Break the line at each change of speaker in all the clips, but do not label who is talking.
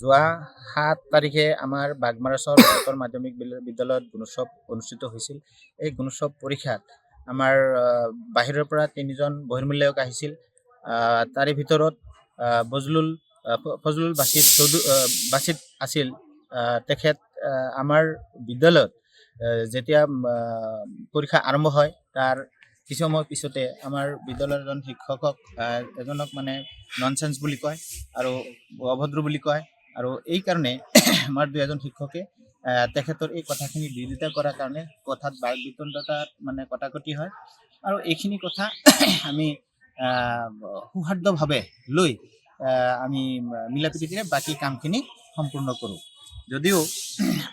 যোৱা ৭ তাৰিখে আমাৰ বাগমাৰাচৰ উচ্চতৰ মাধ্যমিক বিদ্যালয়ত গুণোৎসৱ অনুষ্ঠিত হৈছিল। এই গুণোৎসৱ পৰীক্ষাত আমাৰ বাহিৰৰ পৰা ৩জন বহিৰ্মূল্যায়ক আহিছিল। তাৰে ভিতৰত ফজলুল বাছিত আছিল। তেখেত আমাৰ বিদ্যালয়ত যেতিয়া পৰীক্ষা আৰম্ভ হয় তাৰ কিছু সময় পিছতে আমাৰ বিদ্যালয়ৰ এজন শিক্ষকক এজনক মানে ননচেন্স বুলি কয় আৰু অভদ্ৰ বুলি কয়। আৰু এই কাৰণে আমাৰ দুজন শিক্ষকে তেখেতৰ এই কথাখিনি বিৰোধিতা কৰাৰ কাৰণে কথাত বাক বিতণ্ডতাত মানে কটাকটি হয়। আৰু এইখিনি কথা আমি সৌহাৰ্দ্যভাৱে লৈ আমি মিলাপ্ৰীতিৰে বাকী কামখিনি সম্পূৰ্ণ কৰোঁ। যদিও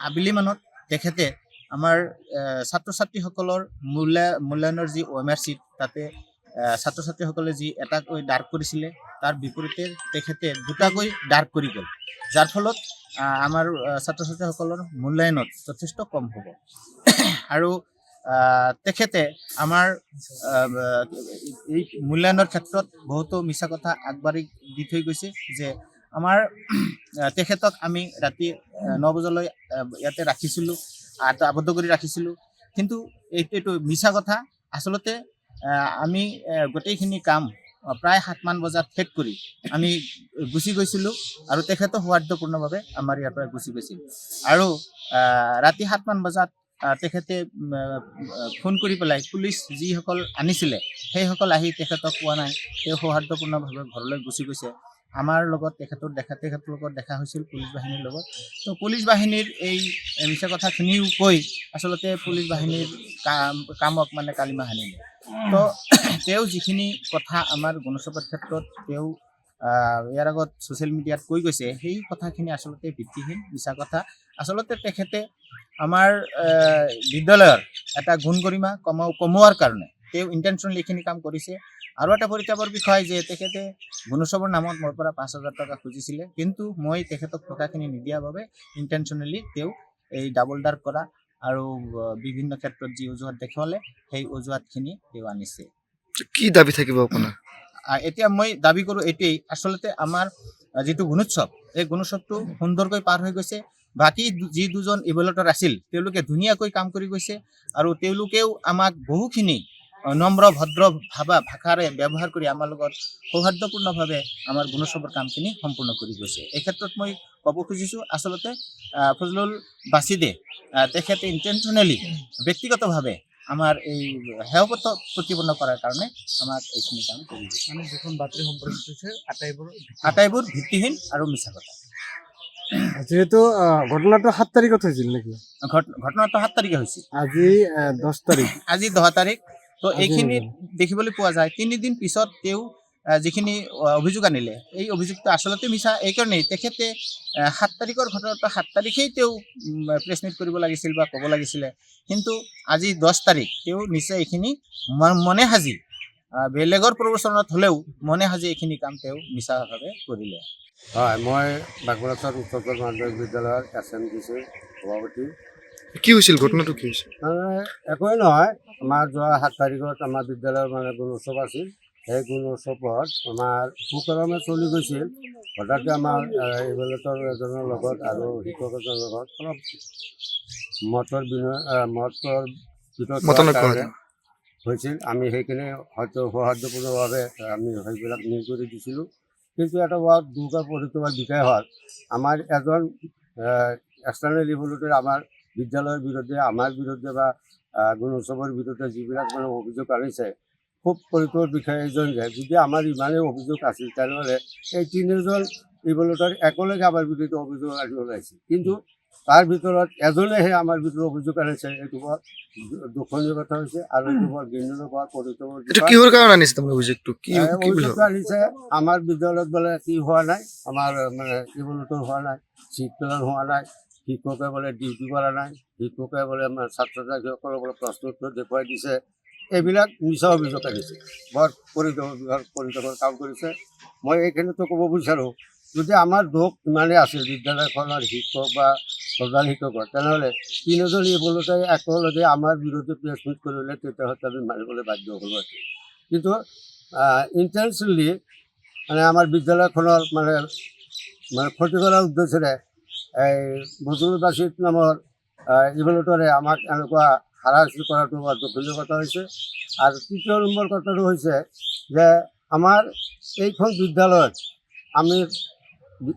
আবেলি মানত তেখেতে আমাৰ ছাত্ৰ ছাত্ৰীসকলৰ মূল্যায়নৰ যি OMR চিট তাতে ছাত্ৰ ছাত্ৰীসকলে যি এটাকৈ ডাৰ্ক কৰিছিলে তাৰ বিপৰীতে তেখেতে দুটাকৈ ডাৰ্ক কৰি গ'ল, যাৰ ফলত আমাৰ ছাত্ৰ ছাত্ৰীসকলৰ মূল্যায়নত যথেষ্ট কম হ'ব। আৰু তেখেতে আমাৰ এই মূল্যায়নৰ ক্ষেত্ৰত বহুতো মিছা কথা আগবাঢ়ি দি থৈ গৈছে যে আমাৰ তেখেতক আমি ৰাতি 9 বজালৈ ইয়াতে ৰাখিছিলোঁ, আবদ্ধ কৰি ৰাখিছিলোঁ। কিন্তু এইটো মিছা কথা। আচলতে আমি গোটেইখিনি কাম প্ৰায় 7মান বজাত শেষ কৰি আমি গুচি গৈছিলোঁ আৰু তেখেতো সৌহাৰ্দ্যপূৰ্ণভাৱে আমাৰ ইয়াৰ পৰা গুচি গৈছিল। আৰু ৰাতি 7মান বজাত তেখেতে ফোন কৰি পেলাই পুলিচ যিসকল আনিছিলে সেইসকল আহি তেখেতক পোৱা নাই, তেওঁ সৌহাৰ্দ্যপূৰ্ণভাৱে ঘৰলৈ গুচি গৈছে। আমাৰ লগত তেখেতৰ লগত দেখা হৈছিল পুলিচ বাহিনীৰ লগত। তো পুলিচ বাহিনীৰ এই মিছা কথাখিনিও কৈ আচলতে পুলিচ বাহিনীৰ কামক মানে কালিমা সানিলে। তো তেওঁ যিখিনি কথা আমাৰ গুণোৎসৱৰ ক্ষেত্ৰত তেওঁ ইয়াৰ আগত ছ'চিয়েল মিডিয়াত কৈ গৈছে সেই কথাখিনি আচলতে ভিত্তিহীন মিছা কথা। আচলতে তেখেতে আমাৰ বিদ্যালয়ৰ এটা গুণ গৰিমা কমোৱাৰ কাৰণে তেওঁ ইণ্টেনশ্যনেলি এইখিনি কাম কৰিছে। আৰু এটা পৰিতাপৰ বিষয় যে তেখেতে গুণোৎসৱৰ নামত মোৰ পৰা 5,000 টকা খুজিছিলে, কিন্তু মই তেখেতক টকাখিনি নিদিয়াৰ বাবে ইণ্টেনশ্যনেলি তেওঁ এই ডাবল ডাৰ্ক কৰা আৰু বিভিন্ন ক্ষেত্ৰত যি অজুহাত দেখুৱালে সেই অজুহাতখিনি তেওঁ আনিছে।
কি দাবী থাকিব আপোনাৰ?
এতিয়া মই দাবী কৰোঁ এইটোৱেই, আচলতে আমাৰ যিটো গুণোৎসৱ এই গুণোৎসৱটো সুন্দৰকৈ পাৰ হৈ গৈছে। বাকী যি দুজন ইভেলুৱেটৰ আছিল তেওঁলোকে ধুনীয়াকৈ কাম কৰি গৈছে আৰু তেওঁলোকেও আমাক বহুখিনি নম্ৰ ভদ্ৰ ভাষাৰে ব্যৱহাৰ কৰি আমাৰ লগত সৌহাৰ্দ্যপূৰ্ণভাৱে আমাৰ গুণোৎসৱৰ কামখিনি সম্পূৰ্ণ কৰি গৈছে। এই ক্ষেত্ৰত মই ক'ব খুজিছোঁ আচলতে ফজলুল বাছিদে তেখেতে ইণ্টেনশ্যনেলি ব্যক্তিগতভাৱে আমাৰ এই সেৱাপত্ৰ প্ৰতিপন্ন কৰাৰ কাৰণে আমাক এইখিনি কাম কৰি গৈছে।
মানে যিখন বাতৰি সম্প্ৰচাৰিত হৈছে
আটাইবোৰ ভিত্তিহীন আৰু মিছা কথা।
যিহেতু ঘটনাটো 7 তাৰিখত হৈছিল নেকি?
ঘটনাটো 7 তাৰিখে হৈছিল।
আজি 10 তাৰিখ।
আজি 10 তাৰিখ। তো এইখিনি দেখিবলৈ পোৱা যায় 3 দিন পিছত তেওঁ যিখিনি অভিযোগ আনিলে এই অভিযোগটো আচলতে মিছা। এইকাৰণেই তেখেতে 7 তাৰিখৰ ঘটনাটো 7 তাৰিখেই তেওঁ প্ৰেছ মিট কৰিব লাগিছিল বা ক'ব লাগিছিলে, কিন্তু আজি 10 তাৰিখ তেওঁ নিশ্চয় এইখিনি মনে সাজি বেলেগৰ প্ৰৰোচনাত হ'লেও মনে সাজি এইখিনি কাম তেওঁ মিছাভাৱে কৰিলে।
হয়, মই বাগমাৰাচৰ উচ্চতৰ মাধ্যমিক বিদ্যালয়ৰ SMDC সভাপতি।
কি হৈছিল, ঘটনাটো কি হৈছিল?
একোৱেই নহয়, আমাৰ যোৱা 7 তাৰিখত আমাৰ বিদ্যালয়ৰ মানে গুণোৎসৱ আছিল। সেই গুণোৎসৱত আমাৰ সুকলমে চলি গৈছিল। হঠাতে আমাৰ ইভেলুৱেটৰ এজনৰ লগত আৰু শিক্ষক এজনৰ লগত অলপ মতৰ বিতৰ্ক হৈছিল। আমি সেইখিনি হয়তো সৌহাৰ্দ্যপূৰ্ণভাৱে আমি সেইবিলাক নি কৰি দিছিলোঁ। কিন্তু এটা বৰ দুৰ্গাপৰিতাপৰ বিষয় হ'ল আমাৰ এজন এক্সটাৰ্নেল ইভেলুৱেটৰ আমাৰ বিদ্যালয়ৰ বিৰুদ্ধে, আমাৰ বিৰুদ্ধে বা গুণোৎসৱৰ বিৰুদ্ধে যিবিলাক মানে অভিযোগ আনিছে, খুব পৰিতাপৰ বিষয় এইজন যে যদি আমাৰ ইমানেই অভিযোগ আছিল তেনেহ'লে এই 3জন ইভেলুৱেটৰ একেলগে আমাৰ বিৰুদ্ধে অভিযোগ আনিব লাগিছিল। কিন্তু তাৰ ভিতৰত এজনেহে আমাৰ বিৰুদ্ধে অভিযোগ আনিছে। এইটো বৰ দুখনীয় কথা হৈছে আৰু এইটো বৰ ঘৃণনীয় বৰ পৰিতাপৰ বিষয়।
কিহৰ কাৰণে আনিছে তাৰমানে অভিযোগটো?
অভিযোগটো আনিছে আমাৰ বিদ্যালয়ত বোলে কি হোৱা নাই, আমাৰ মানে ইভেলুৱেটৰ হোৱা নাই, চিট পেলান হোৱা নাই, শিক্ষকে বোলে ডিউটি কৰা নাই, শিক্ষকে বোলে ছাত্ৰ ছাত্ৰীসকলক বোলে প্ৰশ্ন উত্তৰ দেখুৱাই দিছে। এইবিলাক মিছা অভিযোগ আনিছে। বৰ পৰিতাপৰ কাম কৰিছে। মই এইখিনিতো ক'ব বিচাৰোঁ, যদি আমাৰ দোষ ইমানেই আছিল বিদ্যালয়খনৰ শিক্ষক বা প্ৰধান শিক্ষকৰ, তেনেহ'লে 3জন ইভেলুৱেটৰে একেলগে আমাৰ বিৰুদ্ধে প্ৰেছ মিট কৰিলে তেতিয়াহ'লে আমি মানিবলৈ বাধ্য হ'লোঁ। কিন্তু ইণ্টেনশ্যনেলি মানে আমাৰ বিদ্যালয়খনৰ মানে মানে ক্ষতি কৰাৰ উদ্দেশ্যেৰে এই বজলুৰ বাছিত নামৰ ইভেলুটৰে আমাক এনেকুৱা হাৰাশাস্তি কৰাটো বৰ দুখজনক কথা হৈছে। আৰু তৃতীয় নম্বৰ কথাটো হৈছে যে আমাৰ এইখন বিদ্যালয়ত আমি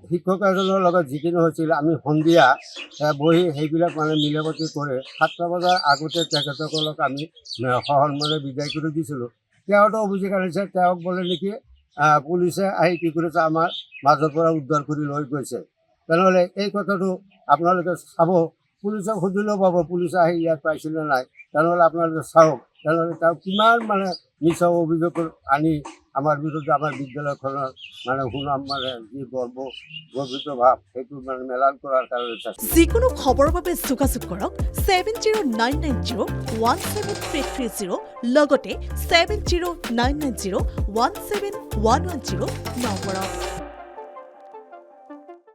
শিক্ষক এজনৰ লগত যিখিনি হৈছিল আমি সন্ধিয়া বহি সেইবিলাক মানে মিলাপতি কৰি 7টা বজাৰ আগতে তেখেতসকলক আমি সসন্মানে বিদায় কৰি দিছিলোঁ। তেওঁতো অভিযোগ আনিছে, তেওঁক বোলে নেকি পুলিচে আহি কি কৰিছে আমাৰ মাজৰ পৰা উদ্ধাৰ কৰি লৈ গৈছে। তেনেহ'লে এই কথাটো আপোনালোকে চাব, পুলিচক সুধিলেও পাব পুলিচে আহি ইয়াত পাইছিলে নাই। তেনেহ'লে আপোনালোকে চাওক, তেনেহ'লে তেওঁ কিমান মানে মিছা অভিযোগ আনি আমাৰ বিৰুদ্ধে আমাৰ বিদ্যালয়খনৰ মানে সুনাম মানে যি গৰ্বিত ভাৱ সেইটো মানে মেলান কৰাৰ কাৰণে চেষ্টা।
যিকোনো খবৰৰ বাবে যোগাযোগ কৰক 7099017330 লগতে 7099017110 নম্বৰত।